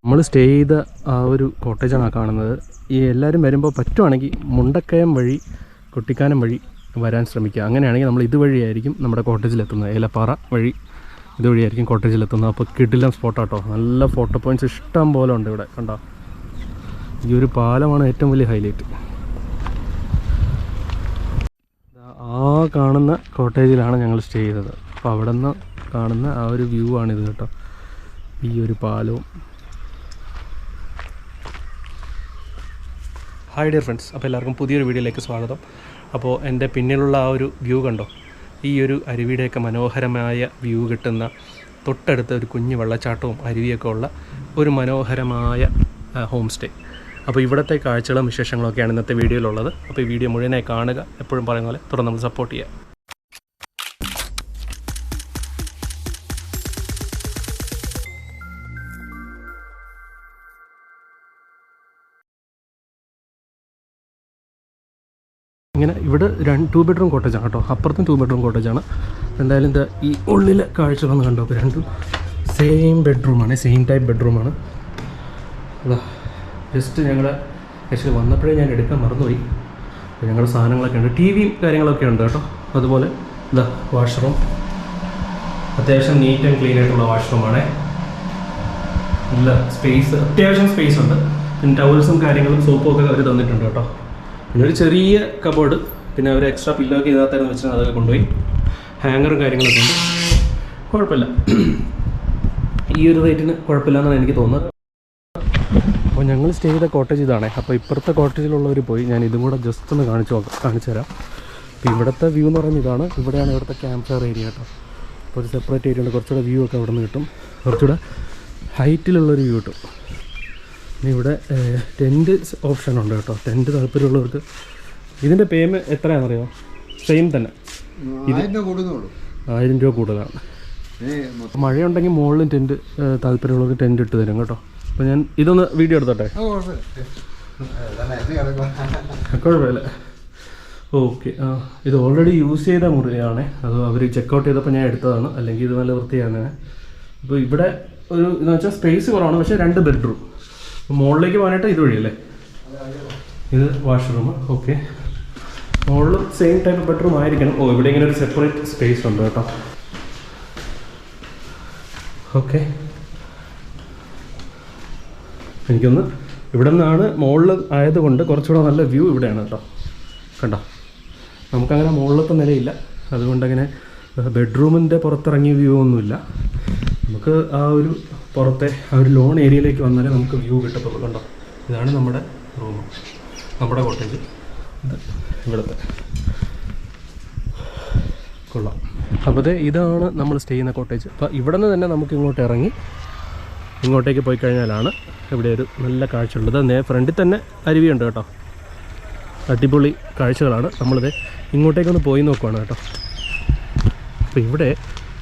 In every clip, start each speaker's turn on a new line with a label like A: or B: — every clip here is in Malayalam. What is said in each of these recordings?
A: നമ്മൾ സ്റ്റേ ചെയ്ത ആ ഒരു കോട്ടേജാണ് കാണുന്നത്. ഈ എല്ലാവരും വരുമ്പോൾ പറ്റുവാണെങ്കിൽ മുണ്ടക്കയം വഴി കുട്ടിക്കാനം വഴി വരാൻ ശ്രമിക്കുക. അങ്ങനെയാണെങ്കിൽ നമ്മൾ ഇതുവഴിയായിരിക്കും നമ്മുടെ കോട്ടേജിലെത്തുന്നത്. ഏലപ്പാറ വഴി ഇതുവഴിയായിരിക്കും കോട്ടേജിലെത്തുന്നത്. അപ്പോൾ കിടിലം സ്പോട്ടാട്ടോ. നല്ല ഫോട്ടോ പോയിൻറ്റ്സ് ഇഷ്ടം പോലെ ഉണ്ട് ഇവിടെ. കണ്ടോ, ഈ ഒരു പാലമാണ് ഏറ്റവും വലിയ ഹൈലൈറ്റ്. ആ കാണുന്ന കോട്ടേജിലാണ് ഞങ്ങൾ സ്റ്റേ ചെയ്തത്. അപ്പോൾ അവിടെ നിന്ന് കാണുന്ന ആ ഒരു വ്യൂ ആണിത് കേട്ടോ. ഈ ഒരു പാലവും. ഹായ് ഡിയർ ഫ്രണ്ട്സ്, അപ്പോൾ എല്ലാവർക്കും പുതിയൊരു വീഡിയോയിലേക്ക് സ്വാഗതം. അപ്പോൾ എൻ്റെ പിന്നിലുള്ള ആ ഒരു വ്യൂ കണ്ടോ, ഈ ഒരു അരുവിയുടെയൊക്കെ മനോഹരമായ വ്യൂ കിട്ടുന്ന തൊട്ടടുത്ത ഒരു കുഞ്ഞു വെള്ളച്ചാട്ടവും അരുവിയൊക്കെ ഉള്ള ഒരു മനോഹരമായ ഹോം സ്റ്റേ. അപ്പോൾ ഇവിടുത്തെ കാഴ്ചകളും വിശേഷങ്ങളൊക്കെയാണ് ഇന്നത്തെ വീഡിയോയിലുള്ളത്. അപ്പോൾ ഈ വീഡിയോ മുഴുവനായി കാണുക. എപ്പോഴും പറയുന്ന പോലെ തുടർന്ന് നമ്മൾ സപ്പോർട്ട് ചെയ്യുക. ഇങ്ങനെ ഇവിടെ 2 ബെഡ്റൂം കോട്ടേജാണ് കേട്ടോ. അപ്പുറത്തും 2 ബെഡ്റൂം കോട്ടേജാണ്. എന്തായാലും ഇത് ഈ ഉള്ളിലെ കാഴ്ചകളൊന്ന് കണ്ടോ. അപ്പോൾ രണ്ടും സെയിം ബെഡ്റൂമാണ്, സെയിം ടൈപ്പ് ബെഡ്റൂമാണ്. അതാ ജസ്റ്റ് ഞങ്ങൾ ആക്ച്വലി വന്നപ്പോഴേ ഞാൻ എടുക്കാൻ മറന്നുപോയി. അപ്പോൾ ഞങ്ങളുടെ സാധനങ്ങളൊക്കെ ഉണ്ട്, ടി വിയും കാര്യങ്ങളൊക്കെ ഉണ്ട് കേട്ടോ. അതുപോലെ ഇതാ വാഷ്റൂം, അത്യാവശ്യം നീറ്റ് ആൻഡ് ക്ലീൻ ആയിട്ടുള്ള വാഷ്റൂമാണ്. നല്ല സ്പേസ്, അത്യാവശ്യം സ്പേസ് ഉണ്ട്. പിന്നെ ടവൽസും കാര്യങ്ങളും സോപ്പും ഒക്കെ അവർ തന്നിട്ടുണ്ട് കേട്ടോ. പിന്നെ ഒരു ചെറിയ കബോർഡ്, പിന്നെ അവർ എക്സ്ട്രാ പില്ലോക്ക് ഇതിനകത്തായിരുന്നു വെച്ചാൽ അതൊക്കെ കൊണ്ടുപോയി. ഹാങ്ങറും കാര്യങ്ങളൊക്കെ ഉണ്ട്. കുഴപ്പമില്ല, ഈ ഒരു റേറ്റിന് കുഴപ്പമില്ലെന്നാണ് എനിക്ക് തോന്നുന്നത്. അപ്പോൾ ഞങ്ങൾ സ്റ്റേ ചെയ്ത കോട്ടേജ് ഇതാണ്. അപ്പോൾ ഇപ്പുറത്തെ കോട്ടേജിലുള്ളവർ പോയി. ഞാൻ ഇതും കൂടെ ജസ്റ്റ് ഒന്ന് കാണിച്ചു തരാം. അപ്പോൾ ഇവിടുത്തെ വ്യൂ എന്ന് പറയുന്നത് ഇതാണ്. ഇവിടെയാണ് ഇവിടുത്തെ ക്യാമ്പ് ഫയർ ഏരിയ കേട്ടോ. അപ്പോൾ ഒരു സെപ്പറേറ്റ് ഏരിയ ഉണ്ട്. കുറച്ചുകൂടെ വ്യൂ ഒക്കെ അവിടെ നിന്ന് കിട്ടും, കുറച്ചുകൂടെ ഹൈറ്റിലുള്ളൊരു വ്യൂ കിട്ടും. പിന്നെ ഇവിടെ ടെൻറ്റ് ഓപ്ഷൻ ഉണ്ട് കേട്ടോ. ടെൻറ്റ് താല്പര്യമുള്ളവർക്ക്. ഇതിൻ്റെ പേയ്മെൻറ്റ് എത്രയാണെന്നറിയോ? സെയിം തന്നെ, 1000 രൂപ കൂടുതലാണ്. മഴയുണ്ടെങ്കിൽ മുകളിലും ടെൻറ്റ് താല്പര്യമുള്ളവർക്ക് ടെൻറ്റ് ഇട്ട് തരും കേട്ടോ. അപ്പോൾ ഞാൻ ഇതൊന്ന് വീഡിയോ എടുത്തോട്ടെ? കുഴപ്പമില്ല, ഓക്കെ. ഇത് ഓൾറെഡി യൂസ് ചെയ്ത മുറിയാണ്. അത് അവർ ചെക്കൗട്ട് ചെയ്തപ്പോൾ ഞാൻ എടുത്തതാണ്, അല്ലെങ്കിൽ ഇത് നല്ല വൃത്തിയാണ്. അപ്പോൾ ഇവിടെ ഒരു എന്ന് വെച്ചാൽ സ്പേസ് കുറവാണ്, പക്ഷേ 2 ബെഡ്റൂം. മുകളിലേക്ക് പോകാനായിട്ട് ഇത് വഴിയല്ലേ. ഇത് വാഷ്റൂം. ഓക്കെ, മുകളിലും സെയിം ടൈപ്പ് ബെഡ്റൂം ആയിരിക്കണം. ഇവിടെ ഇങ്ങനെ ഒരു സെപ്പറേറ്റ് സ്പേസ് ഉണ്ട് കേട്ടോ. ഓക്കെ, എനിക്കൊന്ന് ഇവിടെ നിന്നാണ് മുകളിൽ ആയതുകൊണ്ട് കുറച്ചുകൂടെ നല്ല വ്യൂ ഇവിടെയാണ് കേട്ടോ. കണ്ടോ, നമുക്കങ്ങനെ മുകളിലത്തെ നിലയില്ല, അതുകൊണ്ടങ്ങനെ ബെഡ്റൂമിൻ്റെ പുറത്തിറങ്ങിയ വ്യൂ ഒന്നുമില്ല. നമുക്ക് ആ ഒരു പുറത്തെ ആ ഒരു ലോൺ ഏരിയയിലേക്ക് വന്നാലേ നമുക്ക് വ്യൂ കിട്ടത്തുള്ളൂ. കണ്ടോ, ഇതാണ് നമ്മുടെ റൂം, നമ്മുടെ കോട്ടേജ്. ഇത് ഇവിടുത്തെ കൊള്ളാം. അപ്പോൾ ഇതാണ് നമ്മൾ സ്റ്റേ ചെയ്യുന്ന കോട്ടേജ്. അപ്പോൾ ഇവിടെ നിന്ന് തന്നെ നമുക്ക് ഇങ്ങോട്ട് ഇറങ്ങി ഇങ്ങോട്ടേക്ക് പോയി കഴിഞ്ഞാലാണ് ഇവിടെ ഒരു നല്ല കാഴ്ച ഉള്ളത്. ഫ്രണ്ടിൽ തന്നെ അരുവിയുണ്ട് കേട്ടോ. അടിപൊളി കാഴ്ചകളാണ്. നമ്മളിത് ഇങ്ങോട്ടേക്കൊന്ന് പോയി നോക്കുവാണ് കേട്ടോ. അപ്പോൾ ഇവിടെ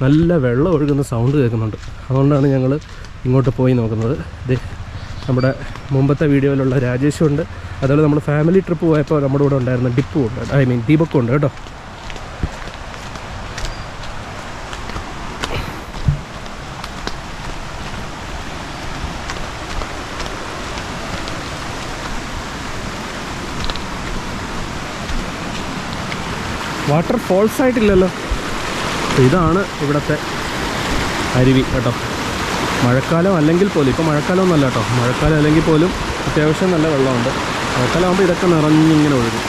A: നല്ല വെള്ളം ഒഴുകുന്ന സൗണ്ട് കേൾക്കുന്നുണ്ട്. അതുകൊണ്ടാണ് ഞങ്ങൾ ഇങ്ങോട്ട് പോയി നോക്കുന്നത്. ഇത് നമ്മുടെ മുമ്പത്തെ വീഡിയോയിലുള്ള രാജേഷുണ്ട്. അതുപോലെ നമ്മൾ ഫാമിലി ട്രിപ്പ് പോയപ്പോൾ നമ്മുടെ കൂടെ ഉണ്ടായിരുന്ന ഡിപ്പും ഉണ്ട്, ദീപക്കും ഉണ്ട് കേട്ടോ. വാട്ടർ ഫോൾസ് ആയിട്ടില്ലല്ലോ. ഇതാണ് ഇവിടുത്തെ അരുവി കേട്ടോ. മഴക്കാലം അല്ലെങ്കിൽ പോലും, ഇപ്പോൾ മഴക്കാലമൊന്നുമല്ല കേട്ടോ, മഴക്കാലം അല്ലെങ്കിൽ പോലും അത്യാവശ്യം നല്ല വെള്ളമുണ്ട്. മഴക്കാലം ആകുമ്പോൾ ഇതൊക്കെ നിറഞ്ഞിങ്ങനെ ഒഴുകും.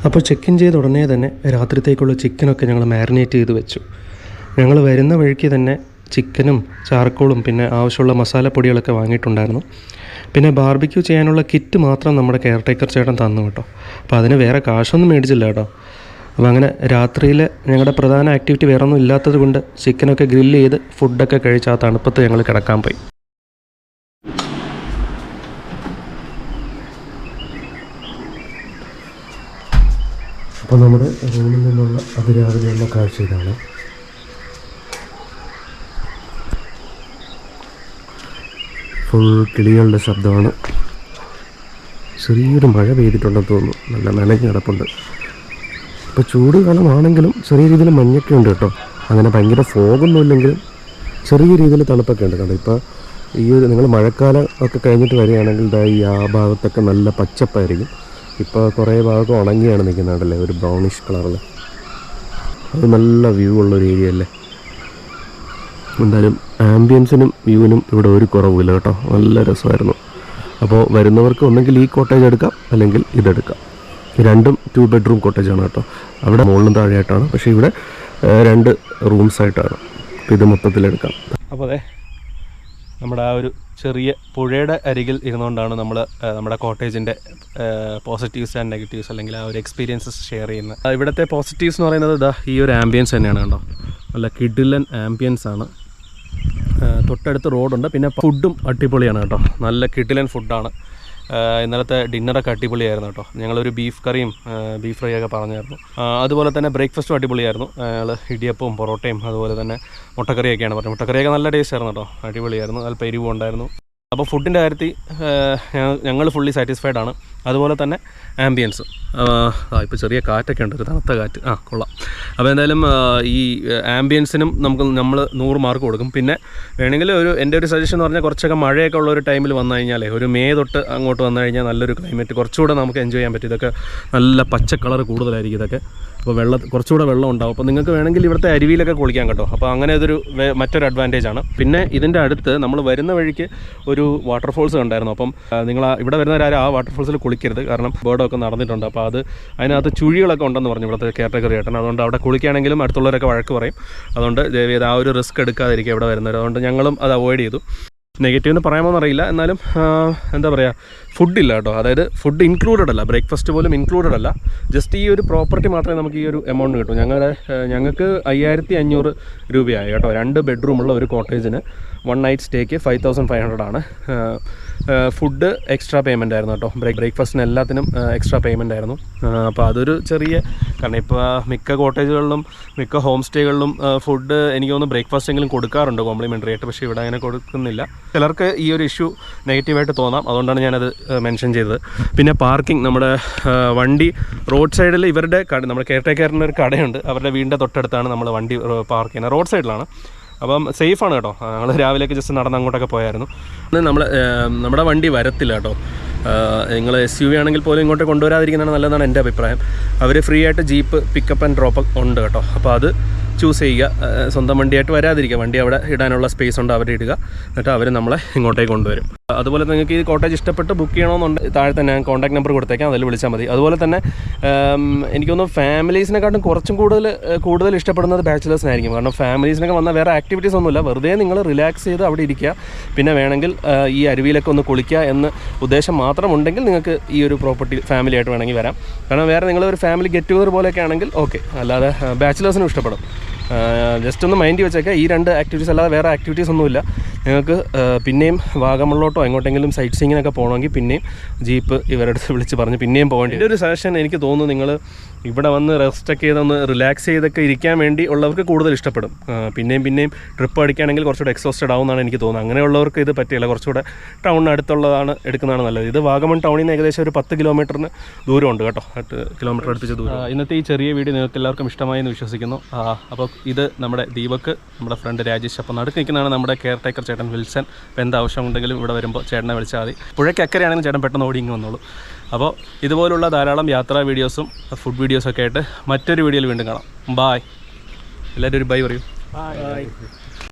A: അപ്പോൾ ചെക്ക് ഇൻ ചെയ്ത ഉടനെ തന്നെ രാത്രിത്തേക്കുള്ള ചിക്കനൊക്കെ ഞങ്ങൾ മാരിനേറ്റ് ചെയ്ത് വെച്ചു. ഞങ്ങൾ വരുന്ന വഴിക്ക് തന്നെ ചിക്കനും ചാർക്കോളും പിന്നെ ആവശ്യമുള്ള മസാലപ്പൊടികളൊക്കെ വാങ്ങിയിട്ടുണ്ടായിരുന്നു. പിന്നെ ബാർബിക്യൂ ചെയ്യാനുള്ള കിറ്റ് മാത്രം നമ്മുടെ കെയർ ടേക്കർ ചേട്ടൻ തന്നു കേട്ടോ. അപ്പോൾ അതിന് വേറെ കാശൊന്നും മേടിച്ചില്ല കേട്ടോ. അപ്പോൾ അങ്ങനെ രാത്രിയിൽ ഞങ്ങളുടെ പ്രധാന ആക്ടിവിറ്റി വേറെ ഒന്നും ഇല്ലാത്തത് കൊണ്ട് ചിക്കനൊക്കെ ഗ്രില്ല് ചെയ്ത് ഫുഡൊക്കെ കഴിച്ച് ആ തണുപ്പത്ത് ഞങ്ങൾ കിടക്കാൻ പോയി. അപ്പോൾ നമ്മുടെ റൂമിൽ നിന്നുള്ള അതിരാവിലെയുള്ള കാഴ്ച ഇതാണ്. ഫുൾ കിളികളുടെ ശബ്ദമാണ്. ചെറിയൊരു മഴ പെയ്തിട്ടുണ്ടെന്ന് തോന്നുന്നു, നല്ല നനഞ്ഞ് കിടപ്പുണ്ട്. ഇപ്പോൾ ചൂട് കാലമാണെങ്കിലും ചെറിയ രീതിയിൽ മഞ്ഞൊക്കെ ഉണ്ട് കേട്ടോ. അങ്ങനെ ഭയങ്കര ഫോഗൊന്നും ഇല്ലെങ്കിലും ചെറിയ രീതിയിൽ തണുപ്പൊക്കെ ഉണ്ട്. കാരണം ഇപ്പോൾ ഈ ഒരു നിങ്ങൾ മഴക്കാലം ഒക്കെ കഴിഞ്ഞിട്ട് വരികയാണെങ്കിൽ ഈ ആ ഭാഗത്തൊക്കെ നല്ല പച്ചപ്പായിരിക്കും. ഇപ്പോൾ കുറേ ഭാഗം ഉണങ്ങിയാണ് നിൽക്കുന്നുണ്ടല്ലേ, ഒരു ബ്രൗണിഷ് കളറിൽ. അത് നല്ല വ്യൂ ഉള്ളൊരു ഏരിയ അല്ലേ. എന്തായാലും ആംബിയൻസിനും വ്യൂവിനും ഇവിടെ ഒരു കുറവില്ല കേട്ടോ, നല്ല രസമായിരുന്നു. അപ്പോൾ വരുന്നവർക്ക് ഒന്നെങ്കിൽ ഈ കോട്ടേജ് എടുക്കാം, അല്ലെങ്കിൽ ഇതെടുക്കാം. രണ്ടും 2 ബെഡ്റൂം കോട്ടേജാണ് കേട്ടോ. അവിടെ മുകളിലും താഴെയായിട്ടാണ്, പക്ഷേ ഇവിടെ 2 റൂംസായിട്ടാണ്. അപ്പോൾ ഇത് മൊത്തത്തിലെടുക്കാം. അപ്പോൾ അതെ, നമ്മുടെ ആ ഒരു ചെറിയ പുഴയുടെ അരികിൽ ഇരുന്നുകൊണ്ടാണ് നമ്മൾ നമ്മുടെ കോട്ടേജിൻ്റെ പോസിറ്റീവ്സ് ആൻഡ് നെഗറ്റീവ്സ് അല്ലെങ്കിൽ ആ ഒരു എക്സ്പീരിയൻസസ് ഷെയർ ചെയ്യുന്നത്. ഇവിടുത്തെ പോസിറ്റീവ്സ് എന്ന് പറയുന്നത് ഇതാ ഈ ഒരു ആംബിയൻസ് തന്നെയാണ് കേട്ടോ. നല്ല കിഡിലൻ ആംബിയൻസ് ആണ്. തൊട്ടടുത്ത് റോഡുണ്ട്. പിന്നെ ഫുഡും അടിപൊളിയാണ് കേട്ടോ, നല്ല കിഡിലൻ ഫുഡാണ്. ഇന്നലത്തെ ഡിന്നറൊക്കെ അടിപൊളിയായിരുന്നു കേട്ടോ. ഞങ്ങളൊരു ബീഫ് കറിയും ബീഫ് ഫ്രൈ ഒക്കെ പറഞ്ഞായിരുന്നു. അതുപോലെ തന്നെ ബ്രേക്ക്ഫാസ്റ്റും അടിപൊളിയായിരുന്നു. ഞങ്ങൾ ഇടിയപ്പവും പൊറോട്ടയും അതുപോലെ തന്നെ മുട്ടക്കറിയൊക്കെയാണ് പറഞ്ഞത്. മുട്ടക്കറിയൊക്കെ നല്ല ടേസ്റ്റ് ആയിരുന്നു കേട്ടോ, അടിപൊളിയായിരുന്നു. അല്പം എരിവും ഉണ്ടായിരുന്നു. അപ്പോൾ ഫുഡിൻ്റെ കാര്യത്തിൽ ഞങ്ങൾ ഫുള്ളി സാറ്റിസ്ഫൈഡ് ആണ്. അതുപോലെ തന്നെ ആംബിയൻസ് ഇപ്പോൾ ചെറിയ കാറ്റൊക്കെ ഉണ്ട്, ഒരു തണുത്ത കാറ്റ്. കൊള്ളാം. അപ്പോൾ എന്തായാലും ഈ ആംബിയൻസിനും നമ്മൾ 100 മാർക്ക് കൊടുക്കും. പിന്നെ വേണമെങ്കിൽ എൻ്റെ ഒരു സജഷൻ എന്ന് പറഞ്ഞാൽ കുറച്ചൊക്കെ മഴയൊക്കെ ഉള്ള ഒരു ടൈമിൽ വന്നു കഴിഞ്ഞാലേ, ഒരു മെയ് തൊട്ട് അങ്ങോട്ട് വന്നു കഴിഞ്ഞാൽ നല്ലൊരു ക്ലൈമറ്റ് കുറച്ചുകൂടെ നമുക്ക് എൻജോയ് ചെയ്യാൻ പറ്റും. ഇതൊക്കെ നല്ല പച്ച കളർ കൂടുതലായിരിക്കും ഇതൊക്കെ. അപ്പോൾ കുറച്ചുകൂടെ വെള്ളം ഉണ്ടാവും. അപ്പോൾ നിങ്ങൾക്ക് വേണമെങ്കിൽ ഇവിടുത്തെ അരുവിയിലൊക്കെ കുളിക്കാം കേട്ടോ. അപ്പോൾ അങ്ങനെ ഇതൊരു മറ്റൊരു അഡ്വാൻറ്റേജ് ആണ്. പിന്നെ ഇതിൻ്റെ അടുത്ത് നമ്മൾ വരുന്ന വഴിക്ക് ഒരു വാട്ടർഫോൾസ് കണ്ടായിരുന്നു. അപ്പം നിങ്ങൾ ഇവിടെ വരുന്നവരാരും ആ വാട്ടർഫോൾസിൽ കുളിക്കരുത്, കാരണം ബേർഡൊക്കെ നടന്നിട്ടുണ്ട്. അപ്പോൾ അതിനകത്ത് ചുഴികളൊക്കെ ഉണ്ടെന്ന് പറഞ്ഞു ഇവിടുത്തെ കെയർടേക്കർ ചേട്ടൻ. അതുകൊണ്ട് അവിടെ കുളിക്കുകയാണെങ്കിലും അടുത്തുള്ളവരൊക്കെ വഴക്ക് പറയും. അതുകൊണ്ട് ദയവേത് ആ ഒരു റിസ്ക് എടുക്കാതിരിക്കുക ഇവിടെ വരുന്നവർ. അതുകൊണ്ട് ഞങ്ങളും അത് അവോയ്ഡ് ചെയ്തു. നെഗറ്റീവ് എന്ന് പറയാമോ അറിയില്ല, എന്നാലും എന്താ പറയുക, ഫുഡില്ല കേട്ടോ. അതായത് ഫുഡ് ഇൻക്ലൂഡഡ് അല്ല, ബ്രേക്ക്ഫാസ്റ്റ് പോലും ഇൻക്ലൂഡഡ് അല്ല. ജസ്റ്റ് ഈ ഒരു പ്രോപ്പർട്ടി മാത്രമേ നമുക്ക് ഈ ഒരു എമൗണ്ട് കിട്ടും. ഞങ്ങൾക്ക് 5500 രൂപയായി കേട്ടോ. 2 ബെഡ്റൂമുള്ള ഒരു കോട്ടേജിന് 1 നൈറ്റ് സ്റ്റേക്ക് 5500 ആണ്. ഫുഡ് എക്സ്ട്രാ പേയ്മെൻ്റ് ആയിരുന്നു കേട്ടോ. ബ്രേക്ക്ഫാസ്റ്റിന് എല്ലാത്തിനും എക്സ്ട്രാ പേയ്മെൻ്റ് ആയിരുന്നു. അപ്പോൾ അതൊരു ചെറിയ, കാരണം ഇപ്പോൾ മിക്ക കോട്ടേജുകളിലും മിക്ക ഹോം സ്റ്റേകളിലും ഫുഡ് എനിക്ക് തോന്നുന്നു ബ്രേക്ക്ഫാസ്റ്റ് എങ്കിലും കൊടുക്കാറുണ്ട് കോംപ്ലിമെൻ്ററി ആയിട്ട്. പക്ഷേ ഇവിടെ അങ്ങനെ കൊടുക്കുന്നില്ല. ചിലർക്ക് ഈ ഒരു ഇഷ്യൂ നെഗറ്റീവായിട്ട് തോന്നാം, അതുകൊണ്ടാണ് ഞാനത് മെൻഷൻ ചെയ്തത്. പിന്നെ പാർക്കിംഗ്, നമ്മുടെ വണ്ടി റോഡ് സൈഡിൽ ഇവരുടെ നമ്മുടെ കെയർടേക്കറിൻ്റെ ഒരു കടയുണ്ട്, അവരുടെ വീടിൻ്റെ തൊട്ടടുത്താണ് നമ്മൾ വണ്ടി പാർക്ക് ചെയ്യുന്നത്. റോഡ് സൈഡിലാണ്. അപ്പം സേഫാണ് കേട്ടോ. ഞങ്ങൾ രാവിലെയൊക്കെ ജസ്റ്റ് നടന്ന് അങ്ങോട്ടൊക്കെ പോയായിരുന്നു. നമ്മുടെ വണ്ടി വരത്തില്ല കേട്ടോ. നിങ്ങൾ SUV ആണെങ്കിൽ പോലും ഇങ്ങോട്ട് കൊണ്ടുവരാതിരിക്കുന്നതാണ് നല്ലതാണ് എൻ്റെ അഭിപ്രായം. അവർ ഫ്രീ ആയിട്ട് ജീപ്പ് പിക്കപ്പ് ആൻഡ് ഡ്രോപ്പ് ഉണ്ട് കേട്ടോ. അപ്പോൾ അത് ചൂസ് ചെയ്യുക. സ്വന്തം വണ്ടിയായിട്ട് വരാതിരിക്കുക. വണ്ടി അവിടെ ഇടാനുള്ള സ്പേസ് ഉണ്ട്, അവിടെ ഇടുക. എന്നിട്ട് അവർ നമ്മളെ ഇങ്ങോട്ടേക്ക് കൊണ്ടുവരും. അതുപോലെ നിങ്ങൾക്ക് ഈ കോട്ടേജ് ഇഷ്ടപ്പെട്ട് ബുക്ക് ചെയ്യണമെന്നുണ്ട്, താഴെ തന്നെ ഞാൻ കോൺടാക്ട് നമ്പർ കൊടുത്തേക്കാം, അതിൽ വിളിച്ചാൽ മതി. അതുപോലെ തന്നെ എനിക്കൊന്ന് ഫാമിലീസിനെക്കാട്ടും കുറച്ചും കൂടുതൽ ഇഷ്ടപ്പെടുന്നത് ബാച്ചിലേഴ്സിനായിരിക്കും. കാരണം ഫാമിലീസിനൊക്കെ വന്നാൽ വേറെ ആക്ടിവിറ്റീസ് ഒന്നുമില്ല, വെറുതെ നിങ്ങൾ റിലാക്സ് ചെയ്ത് അവിടെ ഇരിക്കുക. പിന്നെ വേണമെങ്കിൽ ഈ അരുവിയിലൊക്കെ ഒന്ന് കുളിക്കുക എന്ന് ഉദ്ദേശം മാത്രം ഉണ്ടെങ്കിൽ നിങ്ങൾക്ക് ഈ ഒരു പ്രോപ്പർട്ടി ഫാമിലി ആയിട്ട് വേണമെങ്കിൽ വരാം. കാരണം വേറെ നിങ്ങളൊരു ഫാമിലി ഗെറ്റ് ടുഗദർ പോലെയൊക്കെ ആണെങ്കിൽ ഓക്കെ, അല്ലാതെ ബാച്ചിലേഴ്സിനും ഇഷ്ടപ്പെടും. ജസ്റ്റ് ഒന്ന് മൈൻഡ് വെച്ചേക്കാം, ഈ 2 ആക്ടിവിറ്റീസ് അല്ലാതെ വേറെ ആക്ടിവിറ്റീസ് ഒന്നുമില്ല. നിങ്ങൾക്ക് പിന്നെയും വാഗമണിലോട്ടോ എങ്ങോട്ടെങ്കിലും സൈറ്റ് സീയിങ്ങിനൊക്കെ പോകണമെങ്കിൽ പിന്നെയും ജീപ്പ് ഇവരുടെ അടുത്ത് വിളിച്ച് പറഞ്ഞ് പിന്നെയും പോകേണ്ടി. എൻ്റെ ഒരു സജഷൻ, എനിക്ക് തോന്നുന്നു നിങ്ങൾ ഇവിടെ വന്ന് റെസ്റ്റൊക്കെ ചെയ്തൊന്ന് റിലാക്സ് ചെയ്തൊക്കെ ഇരിക്കാൻ വേണ്ടി ഉള്ളവർക്ക് കൂടുതൽ ഇഷ്ടപ്പെടും. പിന്നെയും ട്രിപ്പ് അടിക്കുകയാണെങ്കിൽ കുറച്ചുകൂടെ എക്സോസ്റ്റഡ് ആവുമെന്നാണ് എനിക്ക് തോന്നുന്നത്. അങ്ങനെയുള്ളവർക്ക് ഇത് പറ്റില്ല, കുറച്ചുകൂടെ ടൗണിന് അടുത്തുള്ളതാണ് എടുക്കുന്നതാണ് നല്ലത്. ഇത് വാഗമൺ ടൗണിൽ നിന്ന് ഏകദേശം ഒരു 10 കിലോമീറ്ററിന് ദൂരമുണ്ട് കേട്ടോ, 8 കിലോമീറ്റർ അടുപ്പിച്ച് ദൂരം. ഇന്നത്തെ ഈ ചെറിയ വീഡിയോ നിങ്ങൾക്ക് എല്ലാവർക്കും ഇഷ്ടമായി എന്ന് വിശ്വസിക്കുന്നു. അപ്പോൾ ഇത് നമ്മുടെ ദീപക്, നമ്മുടെ ഫ്രണ്ട് രാജേഷ്. അപ്പോൾ നടുക്ക് നിൽക്കുന്നതാണ് നമ്മുടെ കെയർ ടേക്കർ ചേട്ടൻ വിൽസൺ. അപ്പോൾ എന്താ ആവശ്യമുണ്ടെങ്കിലും ഇവിടെ വരുമ്പോൾ ചേട്ടനെ വിളിച്ചാൽ മതി. പുഴയ്ക്കക്കരയാണെങ്കിൽ ചേട്ടൻ പെട്ടെന്ന് ഓടിങ്ങി വന്നോളൂ. അപ്പോൾ ഇതുപോലുള്ള ധാരാളം യാത്രാ വീഡിയോസും ഫുഡ് വീഡിയോസൊക്കെ ആയിട്ട് മറ്റൊരു വീഡിയോയിൽ വീണ്ടും കാണാം. ബായ്. എല്ലാവരും ഒരു ബൈ പറയൂ. ബൈ.